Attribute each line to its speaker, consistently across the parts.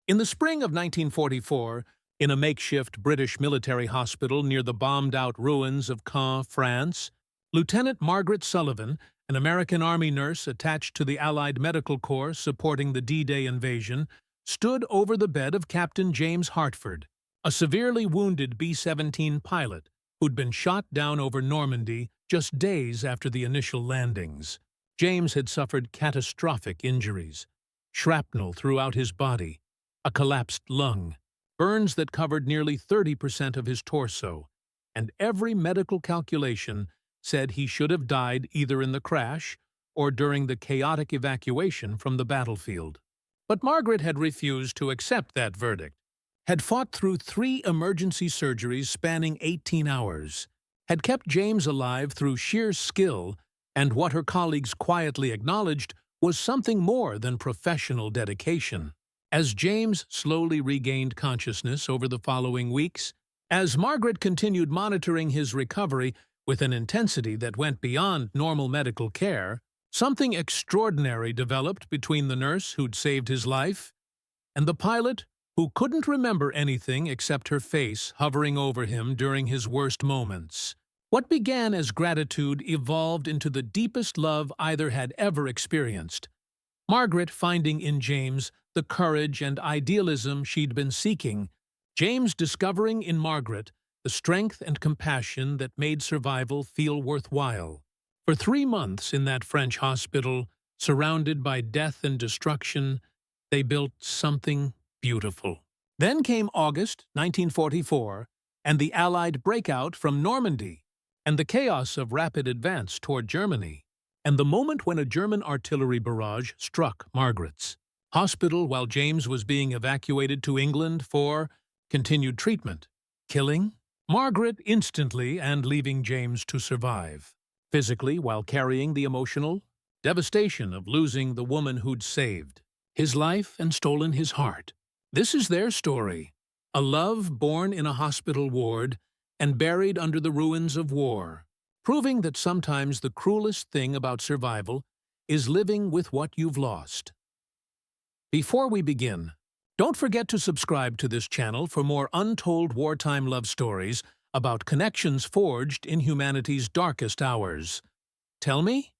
Speaker 1: In the spring of 1944, in a makeshift British military hospital near the bombed-out ruins of Caen, France, Lieutenant Margaret Sullivan, an American Army nurse attached to the Allied Medical Corps supporting the D-Day invasion, stood over the bed of Captain James Hartford, a severely wounded B-17 pilot who'd been shot down over Normandy just days after the initial landings. James had suffered catastrophic injuries, shrapnel throughout his body, a collapsed lung, burns that covered nearly 30% of his torso, and every medical calculation said he should have died either in the crash or during the chaotic evacuation from the battlefield. But Margaret had refused to accept that verdict, had fought through 3 emergency surgeries spanning 18 hours, had kept James alive through sheer skill and what her colleagues quietly acknowledged was something more than professional dedication. As James slowly regained consciousness over the following weeks, as Margaret continued monitoring his recovery with an intensity that went beyond normal medical care, something extraordinary developed between the nurse who'd saved his life and the pilot who couldn't remember anything except her face hovering over him during his worst moments. What began as gratitude evolved into the deepest love either had ever experienced. Margaret finding in James the courage and idealism she'd been seeking, James discovering in Margaret the strength and compassion that made survival feel worthwhile. For 3 months in that French hospital, surrounded by death and destruction, they built something beautiful. Then came August 1944, and the Allied breakout from Normandy, and the chaos of rapid advance toward Germany, and the moment when a German artillery barrage struck Margaret's hospital while James was being evacuated to England for continued treatment, killing Margaret instantly and leaving James to survive, physically while carrying the emotional devastation of losing the woman who'd saved his life and stolen his heart. This is their story, a love born in a hospital ward and buried under the ruins of war, proving that sometimes the cruelest thing about survival is living with what you've lost. Before we begin, don't forget to subscribe to this channel for more untold wartime love stories about connections forged in humanity's darkest hours. Tell me,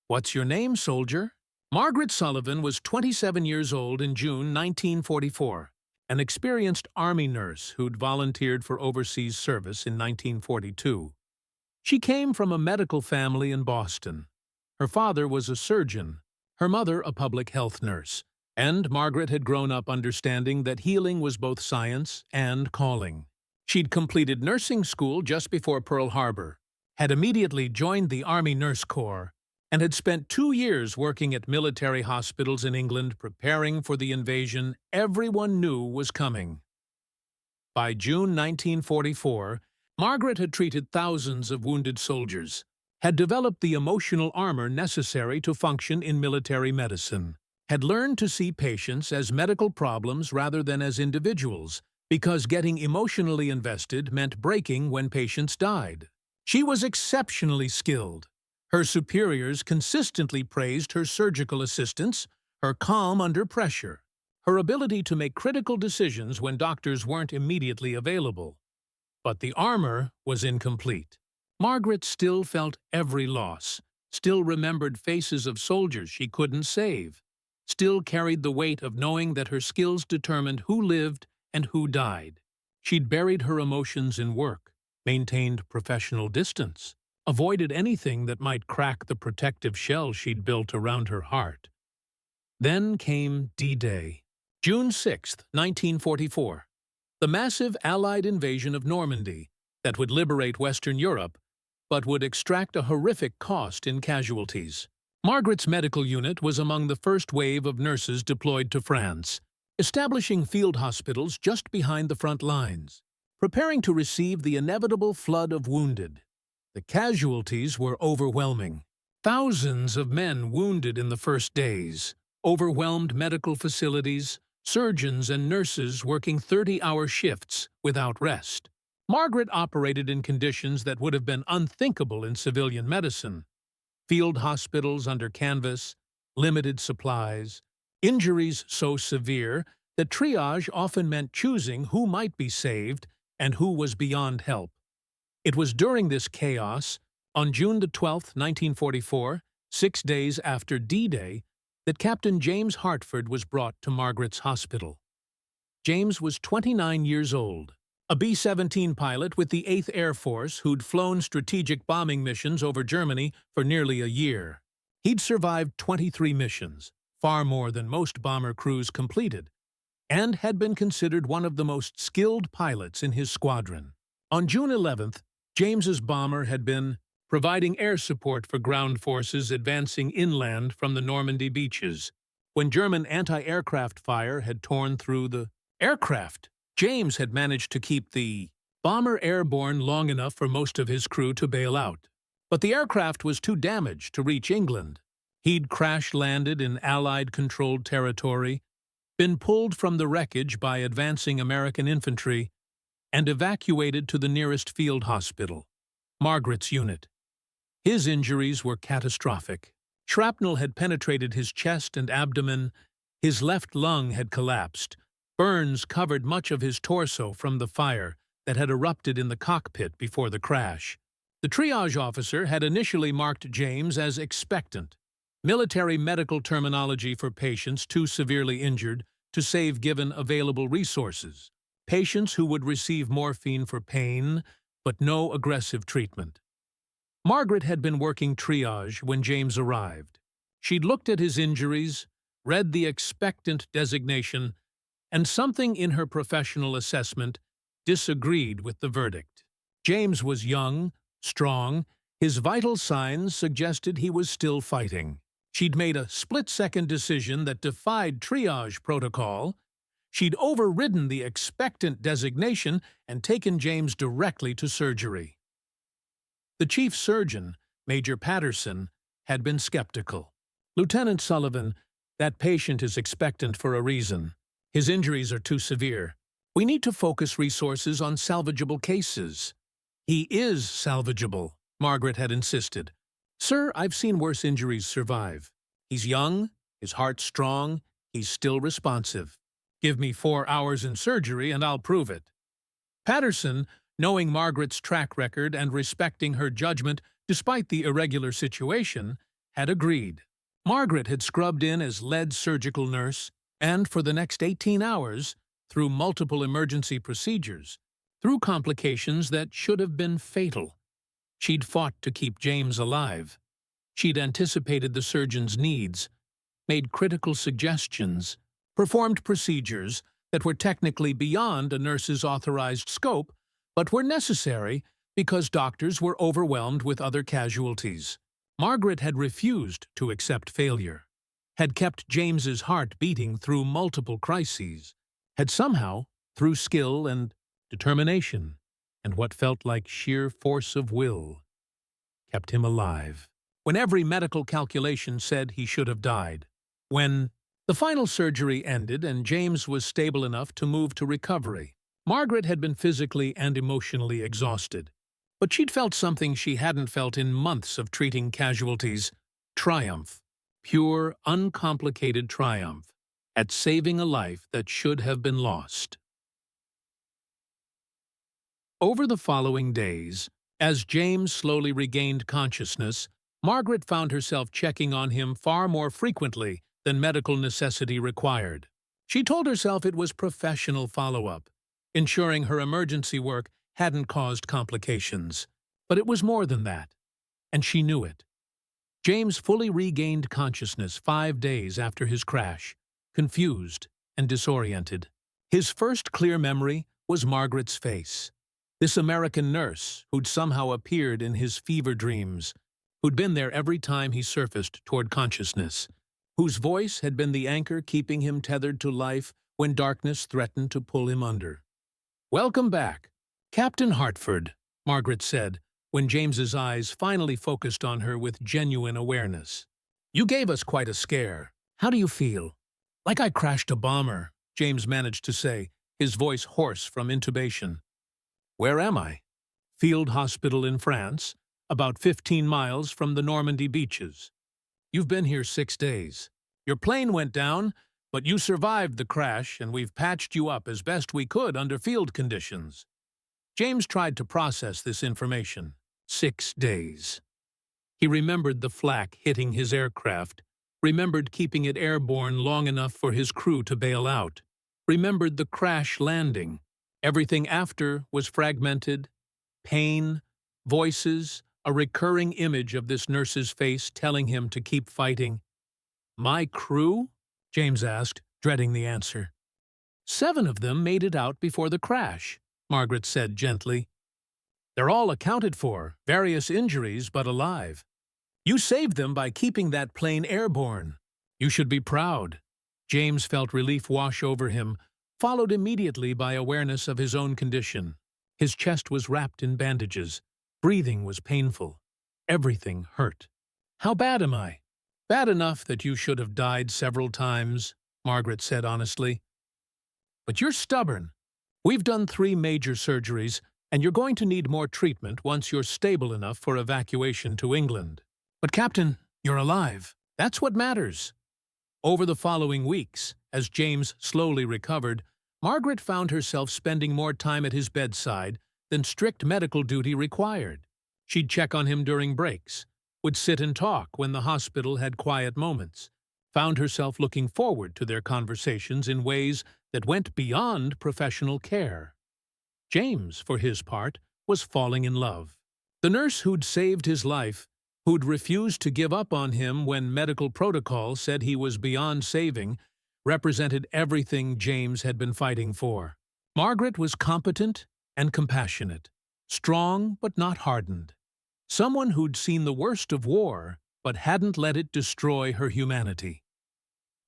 Speaker 1: what's your name, soldier? Margaret Sullivan was 27 years old in June 1944, an experienced Army nurse who'd volunteered for overseas service in 1942. She came from a medical family in Boston. Her father was a surgeon, her mother a public health nurse, and Margaret had grown up understanding that healing was both science and calling. She'd completed nursing school just before Pearl Harbor, had immediately joined the Army Nurse Corps, and had spent 2 years working at military hospitals in England preparing for the invasion everyone knew was coming. By June 1944, Margaret had treated thousands of wounded soldiers, had developed the emotional armor necessary to function in military medicine, had learned to see patients as medical problems rather than as individuals, because getting emotionally invested meant breaking when patients died. She was exceptionally skilled. Her superiors consistently praised her surgical assistance, her calm under pressure, her ability to make critical decisions when doctors weren't immediately available. But the armor was incomplete. Margaret still felt every loss, still remembered faces of soldiers she couldn't save, still carried the weight of knowing that her skills determined who lived and who died. She'd buried her emotions in work, maintained professional distance, avoided anything that might crack the protective shell she'd built around her heart. Then came D-Day, June 6, 1944, the massive Allied invasion of Normandy that would liberate Western Europe, but would extract a horrific cost in casualties. Margaret's medical unit was among the first wave of nurses deployed to France, establishing field hospitals just behind the front lines, preparing to receive the inevitable flood of wounded. The casualties were overwhelming. Thousands of men wounded in the first days, overwhelmed medical facilities, surgeons and nurses working 30-hour shifts without rest. Margaret operated in conditions that would have been unthinkable in civilian medicine. Field hospitals under canvas, limited supplies, injuries so severe that triage often meant choosing who might be saved and who was beyond help. It was during this chaos, on June the 12th, 1944, 6 days after D-Day, that Captain James Hartford was brought to Margaret's hospital. James was 29 years old, a B-17 pilot with the 8th Air Force who'd flown strategic bombing missions over Germany for nearly a year. He'd survived 23 missions, far more than most bomber crews completed, and had been considered one of the most skilled pilots in his squadron. On June 11th, James's bomber had been providing air support for ground forces advancing inland from the Normandy beaches. When German anti-aircraft fire had torn through the aircraft, James had managed to keep the bomber airborne long enough for most of his crew to bail out. But the aircraft was too damaged to reach England. He'd crash-landed in Allied-controlled territory, been pulled from the wreckage by advancing American infantry, and evacuated to the nearest field hospital, Margaret's unit. His injuries were catastrophic. Shrapnel had penetrated his chest and abdomen, his left lung had collapsed, burns covered much of his torso from the fire that had erupted in the cockpit before the crash. The triage officer had initially marked James as expectant, military medical terminology for patients too severely injured to save given available resources, patients who would receive morphine for pain but no aggressive treatment. Margaret had been working triage when James arrived. She'd looked at his injuries, read the expectant designation, and something in her professional assessment disagreed with the verdict. James was young, strong, his vital signs suggested he was still fighting. She'd made a split-second decision that defied triage protocol. She'd overridden the expectant designation and taken James directly to surgery. The chief surgeon, Major Patterson, had been skeptical. "Lieutenant Sullivan, that patient is expectant for a reason. His injuries are too severe. We need to focus resources on salvageable cases." "He is salvageable," Margaret had insisted. "Sir, I've seen worse injuries survive. He's young, his heart's strong, he's still responsive. Give me 4 hours in surgery and I'll prove it." Patterson, knowing Margaret's track record and respecting her judgment despite the irregular situation, had agreed. Margaret had scrubbed in as lead surgical nurse, and for the next 18 hours, through multiple emergency procedures, through complications that should have been fatal, she'd fought to keep James alive. She'd anticipated the surgeon's needs, made critical suggestions, performed procedures that were technically beyond a nurse's authorized scope, but were necessary because doctors were overwhelmed with other casualties. Margaret had refused to accept failure, had kept James's heart beating through multiple crises, had somehow, through skill and determination and what felt like sheer force of will, kept him alive. When every medical calculation said he should have died. When the final surgery ended and James was stable enough to move to recovery, Margaret had been physically and emotionally exhausted. But she'd felt something she hadn't felt in months of treating casualties: triumph. Pure, uncomplicated triumph at saving a life that should have been lost. Over the following days, as James slowly regained consciousness, Margaret found herself checking on him far more frequently than medical necessity required. She told herself it was professional follow-up, ensuring her emergency work hadn't caused complications. But it was more than that, and she knew it. James fully regained consciousness 5 days after his crash, confused and disoriented. His first clear memory was Margaret's face. This American nurse who'd somehow appeared in his fever dreams, who'd been there every time he surfaced toward consciousness, whose voice had been the anchor keeping him tethered to life when darkness threatened to pull him under. "Welcome back, Captain Hartford," Margaret said, when James's eyes finally focused on her with genuine awareness. "You gave us quite a scare. How do you feel?" "Like I crashed a bomber," James managed to say, his voice hoarse from intubation. "Where am I?" "Field hospital in France, about 15 miles from the Normandy beaches. You've been here 6 days. Your plane went down, But you survived the crash, and we've patched you up as best we could under field conditions." James tried to process this information. 6 days. He remembered the flak hitting his aircraft, remembered keeping it airborne long enough for his crew to bail out, remembered the crash landing. Everything after was fragmented, pain, voices, a recurring image of this nurse's face telling him to keep fighting. "My crew?" James asked, dreading the answer. "7 of them made it out before the crash," Margaret said gently. "They're all accounted for, various injuries, but alive. You saved them by keeping that plane airborne. You should be proud." James felt relief wash over him, followed immediately by awareness of his own condition. His chest was wrapped in bandages. Breathing was painful. Everything hurt. "How bad am I?" "Bad enough that you should have died several times," Margaret said honestly. "But you're stubborn. We've done 3 major surgeries, and you're going to need more treatment once you're stable enough for evacuation to England. But Captain, you're alive. That's what matters." Over the following weeks, as James slowly recovered, Margaret found herself spending more time at his bedside than strict medical duty required. She'd check on him during breaks, would sit and talk when the hospital had quiet moments, found herself looking forward to their conversations in ways that went beyond professional care. James, for his part, was falling in love. The nurse who'd saved his life, who'd refused to give up on him when medical protocol said he was beyond saving, represented everything James had been fighting for. Margaret was competent and compassionate, strong but not hardened. Someone who'd seen the worst of war, but hadn't let it destroy her humanity.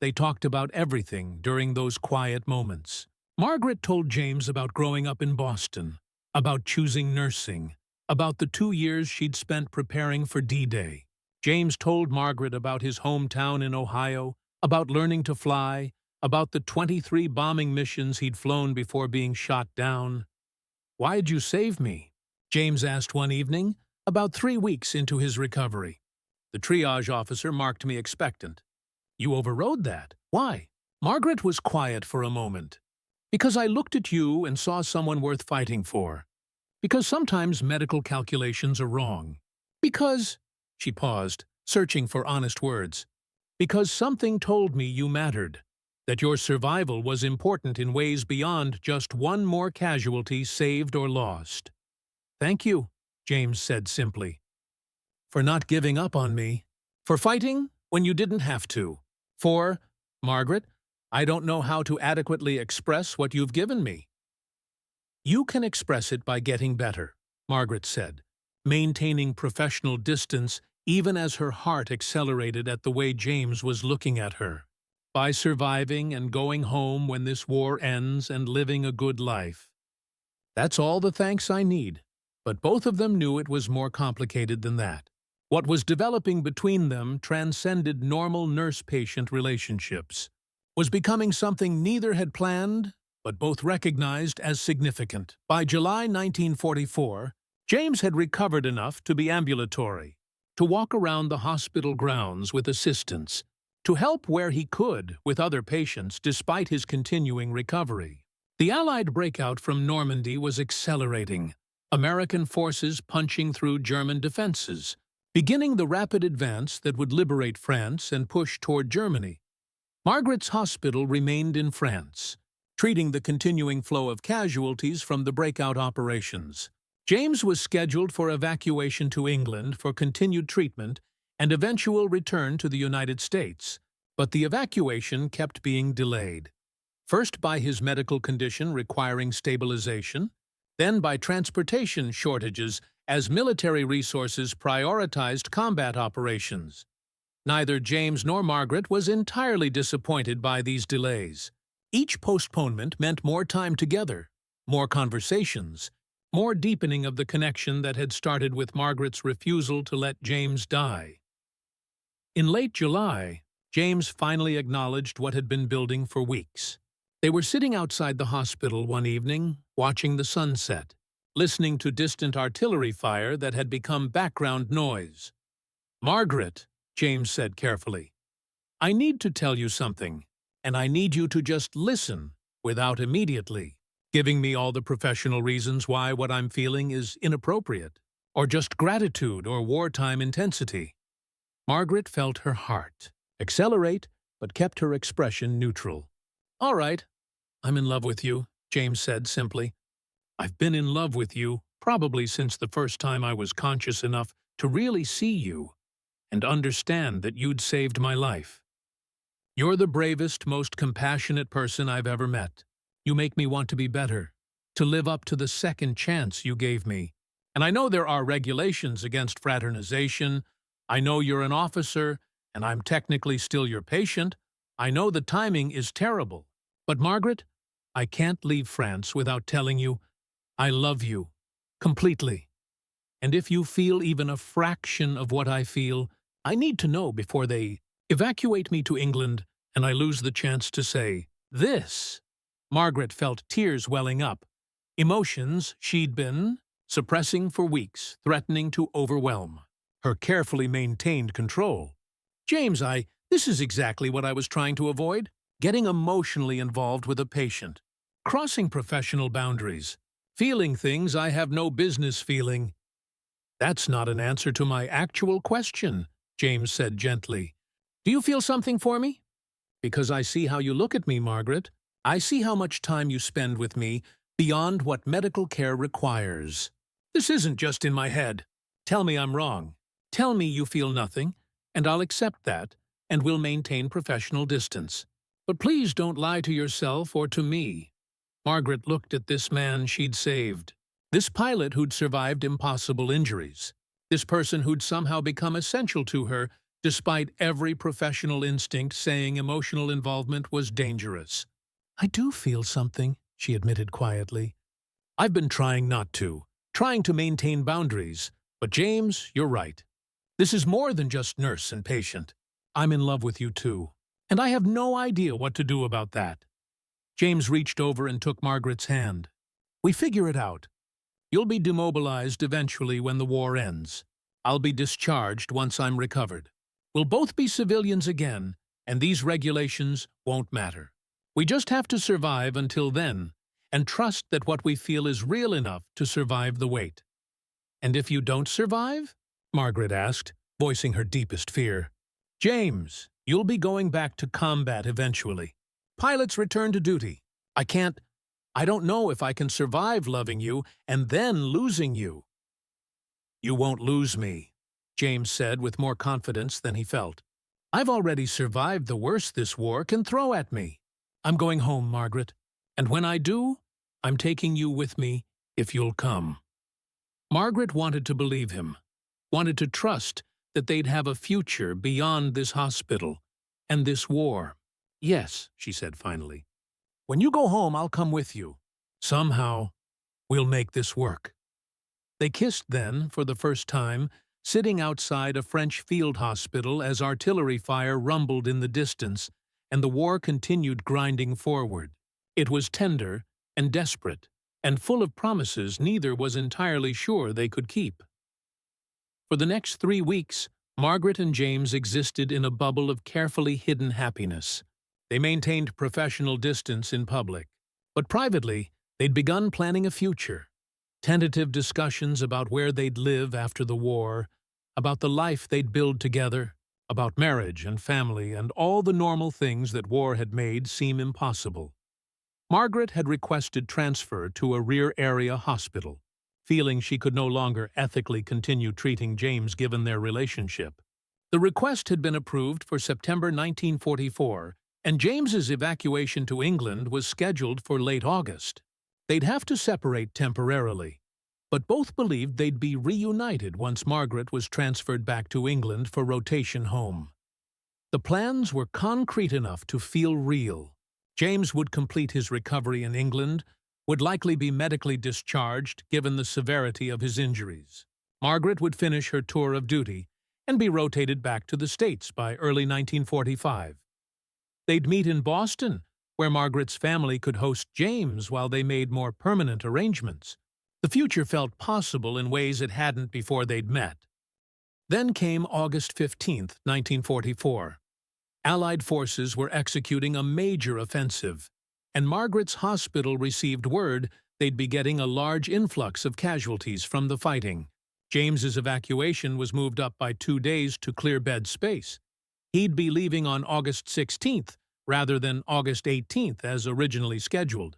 Speaker 1: They talked about everything during those quiet moments. Margaret told James about growing up in Boston, about choosing nursing, about the 2 years she'd spent preparing for D-Day. James told Margaret about his hometown in Ohio, about learning to fly, about the 23 bombing missions he'd flown before being shot down. "Why'd you save me?" James asked one evening, about 3 weeks into his recovery. "The triage officer marked me expectant." "You overrode that. Why?" Margaret was quiet for a moment. "Because I looked at you and saw someone worth fighting for. Because sometimes medical calculations are wrong. Because—" she paused, searching for honest words. "Because something told me you mattered, that your survival was important in ways beyond just one more casualty saved or lost." "Thank you," James said simply. "For not giving up on me. For fighting when you didn't have to. For, Margaret, I don't know how to adequately express what you've given me." "You can express it by getting better," Margaret said, maintaining professional distance even as her heart accelerated at the way James was looking at her. "By surviving and going home when this war ends and living a good life. That's all the thanks I need." But both of them knew it was more complicated than that. What was developing between them transcended normal nurse-patient relationships, was becoming something neither had planned, but both recognized as significant. By July 1944, James had recovered enough to be ambulatory, to walk around the hospital grounds with assistants, to help where he could with other patients despite his continuing recovery. The Allied breakout from Normandy was accelerating, American forces punching through German defenses, beginning the rapid advance that would liberate France and push toward Germany. Margaret's hospital remained in France, treating the continuing flow of casualties from the breakout operations. James was scheduled for evacuation to England for continued treatment and eventual return to the United States, but the evacuation kept being delayed. First by his medical condition requiring stabilization, then by transportation shortages as military resources prioritized combat operations. Neither James nor Margaret was entirely disappointed by these delays. Each postponement meant more time together, more conversations, more deepening of the connection that had started with Margaret's refusal to let James die. In late July, James finally acknowledged what had been building for weeks. They were sitting outside the hospital one evening, watching the sunset, listening to distant artillery fire that had become background noise. "Margaret," James said carefully, "I need to tell you something, and I need you to just listen without immediately giving me all the professional reasons why what I'm feeling is inappropriate, or just gratitude or wartime intensity. Margaret felt her heart accelerate, but kept her expression neutral. All right, I'm in love with you, James said simply. I've been in love with you probably since the first time I was conscious enough to really see you and understand that you'd saved my life. You're the bravest, most compassionate person I've ever met. You make me want to be better, to live up to the second chance you gave me. And I know there are regulations against fraternization. I know you're an officer, and I'm technically still your patient. I know the timing is terrible. But Margaret, I can't leave France without telling you, I love you, completely. And if you feel even a fraction of what I feel, I need to know before they evacuate me to England and I lose the chance to say, this. Margaret felt tears welling up, emotions she'd been suppressing for weeks, threatening to overwhelm her carefully maintained control. James, this is exactly what I was trying to avoid. Getting emotionally involved with a patient, crossing professional boundaries, feeling things I have no business feeling. That's not an answer to my actual question, James said gently. Do you feel something for me? Because I see how you look at me, Margaret. I see how much time you spend with me beyond what medical care requires. This isn't just in my head. Tell me I'm wrong. Tell me you feel nothing, and I'll accept that, and we'll maintain professional distance. But please don't lie to yourself or to me. Margaret looked at this man she'd saved. This pilot who'd survived impossible injuries. This person who'd somehow become essential to her, despite every professional instinct saying emotional involvement was dangerous. I do feel something, she admitted quietly. I've been trying not to, trying to maintain boundaries. But James, you're right. This is more than just nurse and patient. I'm in love with you too. And I have no idea what to do about that. James reached over and took Margaret's hand. We figure it out. You'll be demobilized eventually when the war ends. I'll be discharged once I'm recovered. We'll both be civilians again, and these regulations won't matter. We just have to survive until then, and trust that what we feel is real enough to survive the wait. And if you don't survive? Margaret asked, voicing her deepest fear. James, you'll be going back to combat eventually. Pilots return to duty. I don't know if I can survive loving you and then losing you. You won't lose me, James said with more confidence than he felt. I've already survived the worst this war can throw at me. I'm going home, Margaret, and when I do, I'm taking you with me if you'll come. Margaret wanted to believe him, wanted to trust that they'd have a future beyond this hospital and this war. Yes, she said finally. When you go home, I'll come with you. Somehow, we'll make this work. They kissed then, for the first time, sitting outside a French field hospital as artillery fire rumbled in the distance and the war continued grinding forward. It was tender and desperate, and full of promises neither was entirely sure they could keep. For the next 3 weeks, Margaret and James existed in a bubble of carefully hidden happiness. They maintained professional distance in public, but privately, they'd begun planning a future. Tentative discussions about where they'd live after the war, about the life they'd build together, about marriage and family and all the normal things that war had made seem impossible. Margaret had requested transfer to a rear-area hospital, feeling she could no longer ethically continue treating James given their relationship. The request had been approved for September 1944, and James's evacuation to England was scheduled for late August. They'd have to separate temporarily, but both believed they'd be reunited once Margaret was transferred back to England for rotation home. The plans were concrete enough to feel real. James would complete his recovery in England, would likely be medically discharged given the severity of his injuries. Margaret would finish her tour of duty and be rotated back to the States by early 1945. They'd meet in Boston, where Margaret's family could host James while they made more permanent arrangements. The future felt possible in ways it hadn't before they'd met. Then came August 15, 1944. Allied forces were executing a major offensive, and Margaret's hospital received word they'd be getting a large influx of casualties from the fighting. James's evacuation was moved up by 2 days to clear bed space. He'd be leaving on August 16th rather than August 18th as originally scheduled.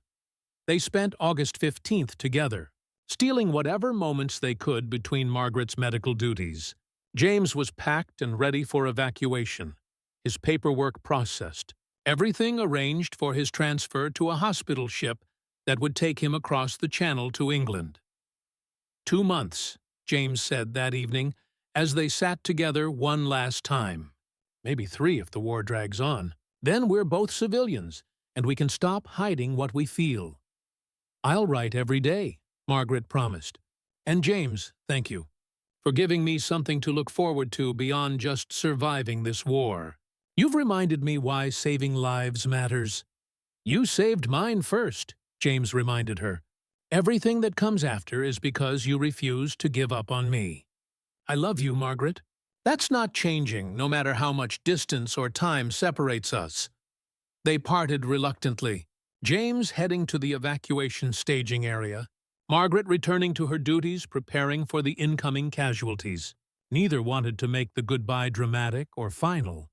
Speaker 1: They spent August 15th together, stealing whatever moments they could between Margaret's medical duties. James was packed and ready for evacuation, his paperwork processed, everything arranged for his transfer to a hospital ship that would take him across the Channel to England. 2 months, James said that evening, as they sat together one last time. Maybe 3 if the war drags on. Then we're both civilians, and we can stop hiding what we feel. I'll write every day, Margaret promised. And James, thank you, for giving me something to look forward to beyond just surviving this war. You've reminded me why saving lives matters. You saved mine first, James reminded her. Everything that comes after is because you refuse to give up on me. I love you, Margaret. That's not changing, no matter how much distance or time separates us. They parted reluctantly, James heading to the evacuation staging area, Margaret returning to her duties, preparing for the incoming casualties. Neither wanted to make the goodbye dramatic or final.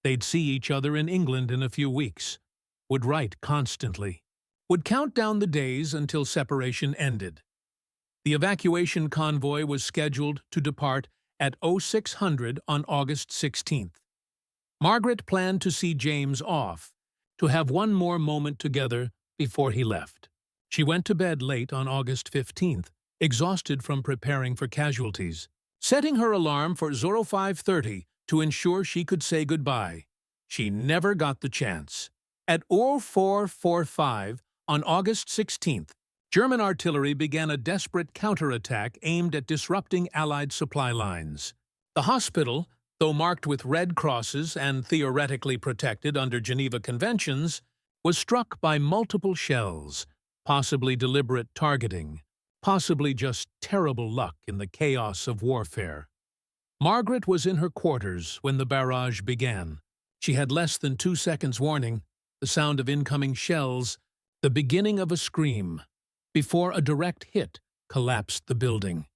Speaker 1: They'd see each other in England in a few weeks, would write constantly, would count down the days until separation ended. The evacuation convoy was scheduled to depart at 0600 on August 16th. Margaret planned to see James off, to have one more moment together before he left. She went to bed late on August 15th, exhausted from preparing for casualties, setting her alarm for 0530 to ensure she could say goodbye. She never got the chance. At 0445 on August 16th, German artillery began a desperate counterattack aimed at disrupting Allied supply lines. The hospital, though marked with red crosses and theoretically protected under Geneva Conventions, was struck by multiple shells, possibly deliberate targeting, possibly just terrible luck in the chaos of warfare. Margaret was in her quarters when the barrage began. She had less than 2 seconds warning, the sound of incoming shells, the beginning of a scream, before a direct hit collapsed the building.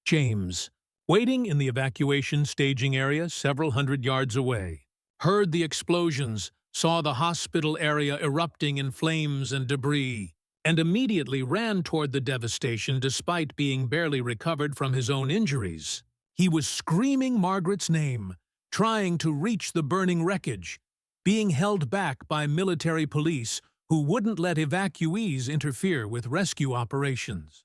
Speaker 1: James, waiting in the evacuation staging area several hundred yards away, heard the explosions, saw the hospital area erupting in flames and debris, and immediately ran toward the devastation despite being barely recovered from his own injuries. He was screaming Margaret's name, trying to reach the burning wreckage, being held back by military police who wouldn't let evacuees interfere with rescue operations.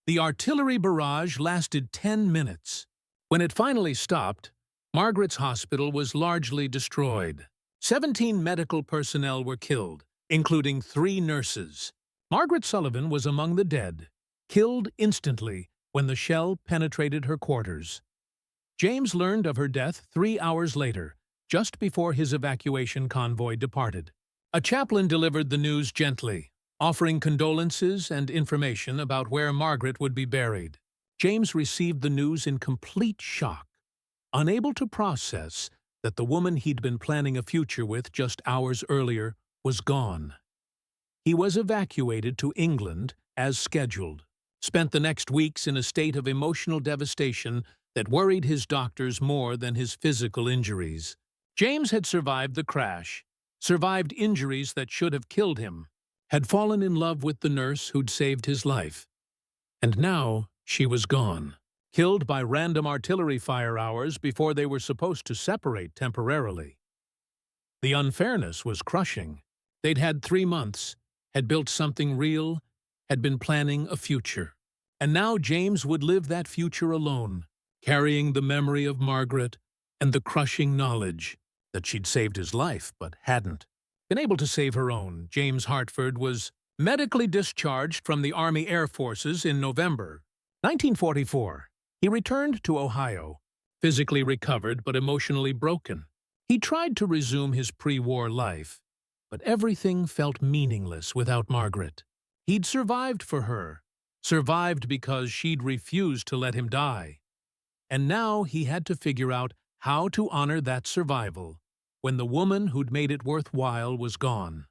Speaker 1: The artillery barrage lasted 10 minutes. When it finally stopped, Margaret's hospital was largely destroyed. 17 medical personnel were killed, including 3 nurses. Margaret Sullivan was among the dead, killed instantly when the shell penetrated her quarters. James learned of her death 3 hours later, just before his evacuation convoy departed. A chaplain delivered the news gently, offering condolences and information about where Margaret would be buried. James received the news in complete shock, unable to process that the woman he'd been planning a future with just hours earlier was gone. He was evacuated to England as scheduled, spent the next weeks in a state of emotional devastation that worried his doctors more than his physical injuries. James had survived the crash, survived injuries that should have killed him, had fallen in love with the nurse who'd saved his life. And now she was gone, killed by random artillery fire hours before they were supposed to separate temporarily. The unfairness was crushing. They'd had 3 months, had built something real, had been planning a future. And now James would live that future alone, carrying the memory of Margaret and the crushing knowledge that she'd saved his life but hadn't been able to save her own. James Hartford was medically discharged from the Army Air Forces in November 1944. He returned to Ohio, physically recovered but emotionally broken. He tried to resume his pre-war life, but everything felt meaningless without Margaret. He'd survived for her, survived because she'd refused to let him die. And now he had to figure out how to honor that survival when the woman who'd made it worthwhile was gone.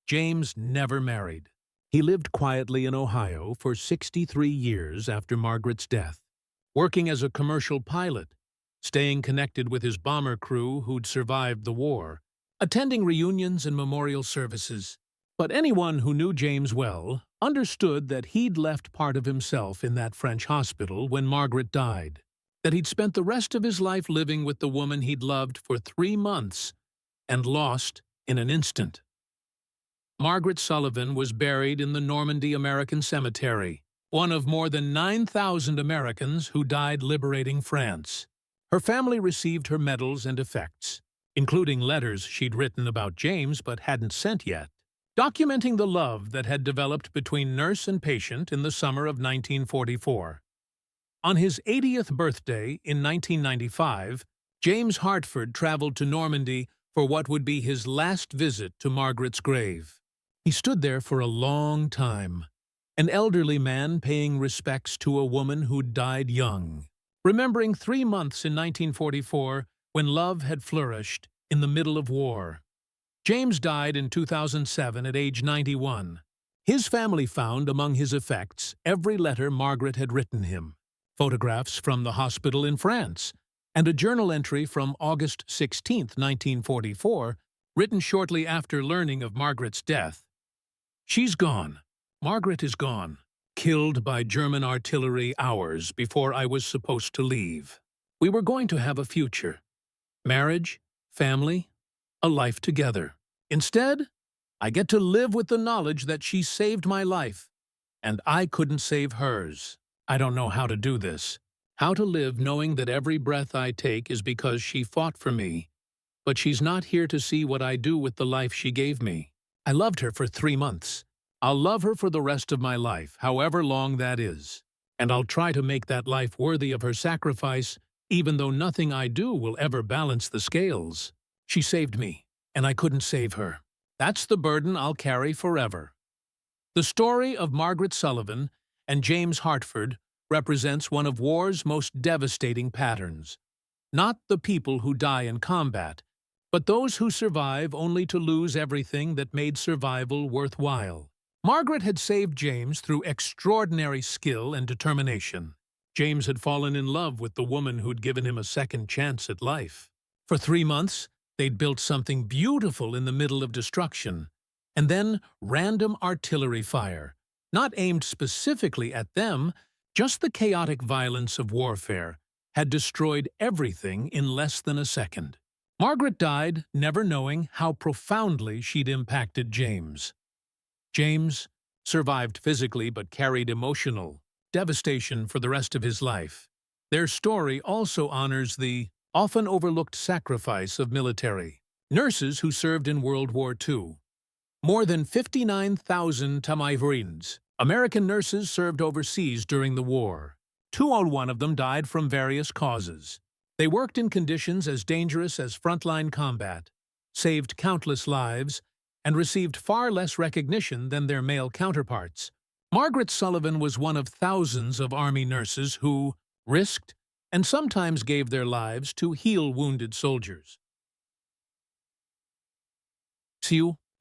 Speaker 1: James never married. He lived quietly in Ohio for 63 years after Margaret's death, working as a commercial pilot, staying connected with his bomber crew who'd survived the war, attending reunions and memorial services. But anyone who knew James well understood that he'd left part of himself in that French hospital when Margaret died, that he'd spent the rest of his life living with the woman he'd loved for 3 months and lost in an instant. Margaret Sullivan was buried in the Normandy American Cemetery, one of more than 9,000 Americans who died liberating France. Her family received her medals and effects, including letters she'd written about James but hadn't sent yet, documenting the love that had developed between nurse and patient in the summer of 1944. On his 80th birthday in 1995, James Hartford traveled to Normandy for what would be his last visit to Margaret's grave. He stood there for a long time, an elderly man paying respects to a woman who'd died young, remembering 3 months in 1944 when love had flourished in the middle of war. James died in 2007 at age 91. His family found among his effects every letter Margaret had written him, photographs from the hospital in France, and a journal entry from August 16, 1944, written shortly after learning of Margaret's death. "She's gone. Margaret is gone, killed by German artillery hours before I was supposed to leave. We were going to have a future. Marriage, family, a life together. Instead, I get to live with the knowledge that she saved my life, and I couldn't save hers. I don't know how to do this. How to live knowing that every breath I take is because she fought for me, but she's not here to see what I do with the life she gave me. I loved her for 3 months. I'll love her for the rest of my life, however long that is. And I'll try to make that life worthy of her sacrifice, even though nothing I do will ever balance the scales. She saved me, and I couldn't save her. That's the burden I'll carry forever." The story of Margaret Sullivan and James Hartford represents one of war's most devastating patterns. Not the people who die in combat, but those who survive only to lose everything that made survival worthwhile. Margaret had saved James through extraordinary skill and determination. James had fallen in love with the woman who'd given him a second chance at life. For 3 months, they'd built something beautiful in the middle of destruction. And then random artillery fire, not aimed specifically at them, just the chaotic violence of warfare, had destroyed everything in less than a second. Margaret died, never knowing how profoundly she'd impacted James. James survived physically but carried emotional devastation for the rest of his life. Their story also honors the often overlooked sacrifice of military nurses who served in World War II. More than 59,000 Tamaivrins, American nurses, served overseas during the war. 201 of them died from various causes. They worked in conditions as dangerous as frontline combat, saved countless lives, and received far less recognition than their male counterparts. Margaret Sullivan was one of thousands of Army nurses who risked and sometimes gave their lives to heal wounded soldiers.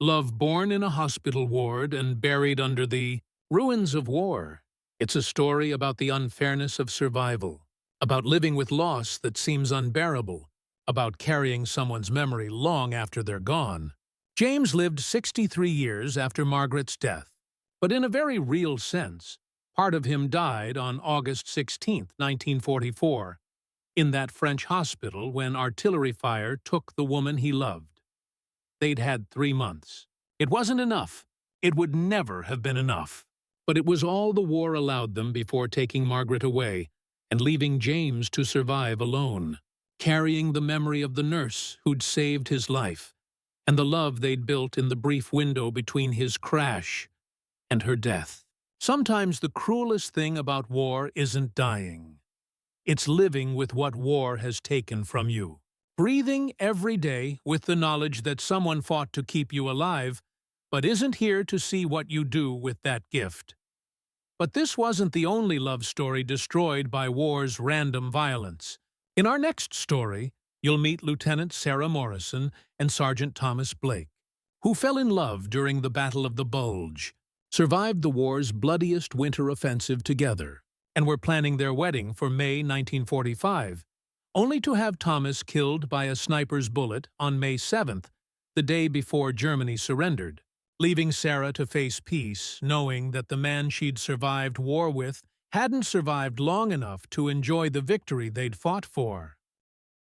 Speaker 1: Love born in a hospital ward and buried under the ruins of war. It's a story about the unfairness of survival, about living with loss that seems unbearable, about carrying someone's memory long after they're gone. James lived 63 years after Margaret's death, but in a very real sense, part of him died on August 16, 1944, in that French hospital when artillery fire took the woman he loved. They'd had 3 months. It wasn't enough. It would never have been enough. But it was all the war allowed them before taking Margaret away and leaving James to survive alone, carrying the memory of the nurse who'd saved his life and the love they'd built in the brief window between his crash and her death. Sometimes the cruelest thing about war isn't dying. It's living with what war has taken from you. Breathing every day with the knowledge that someone fought to keep you alive, but isn't here to see what you do with that gift. But this wasn't the only love story destroyed by war's random violence. In our next story, you'll meet Lieutenant Sarah Morrison and Sergeant Thomas Blake, who fell in love during the Battle of the Bulge, survived the war's bloodiest winter offensive together, and were planning their wedding for May 1945, only to have Thomas killed by a sniper's bullet on May 7th, the day before Germany surrendered, leaving Sarah to face peace, knowing that the man she'd survived war with hadn't survived long enough to enjoy the victory they'd fought for.